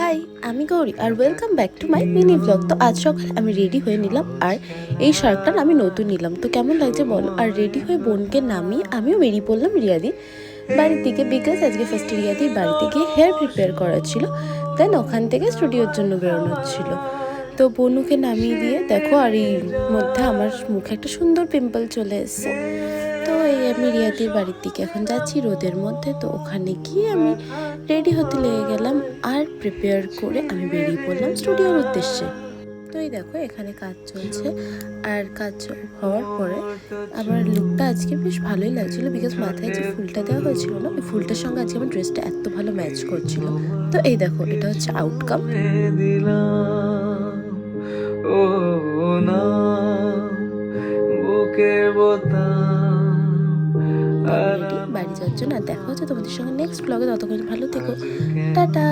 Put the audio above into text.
High, আমি গৌরী আর welcome back to my mini blog. তো আজ সকালে আমি রেডি হয়ে নিলাম আর এই শার্টটা আমি নতুন নিলাম। তো কেমন লাগছে বলো। আর রেডি হয়ে বোনকে নামিয়ে আমিও বেরিয়ে পড়লাম রিয়াদির বাড়ির দিকে, বিকজ আজকে ফার্স্ট রিয়াদির বাড়িতে গিয়ে হেয়ার প্রিপেয়ার করা ছিল, দেন ওখান থেকে স্টুডিওর জন্য বেরোনো ছিল। তো বোনুকে নামিয়ে দিয়ে দেখো, আর এই মধ্যে আমার মুখে একটা সুন্দর পিম্পল চলে এসছে। তো এই আমি রিয়াদির বাড়ির দিকে এখন যাচ্ছি রোদের মধ্যে। তো ওখানে গিয়ে আমি রেডি হতে লেগে গেলাম আর প্রিপেয়ার করে আমি বেরিয়ে পড়লাম স্টুডিওর উদ্দেশ্যে। তো এই দেখো এখানে কাজ চলছে, আর কাজ হওয়ার পরে আমার লুকটা আজকে বেশ ভালোই লাগছিলো, বিকজ মাথায় যে ফুলটা দেওয়া হয়েছিল না, ওই ফুলটার সঙ্গে আজকে আমার ড্রেসটা এত ভালো ম্যাচ করছিল। তো এই দেখো এটা হচ্ছে আউটকাম। ও না বুকের বোতাম বাড়ি যাওয়ার জন্য। আর দেখা হচ্ছে তোমাদের সঙ্গে নেক্সট ব্লগে। ততক্ষণ ভালো থেকো, টাটা।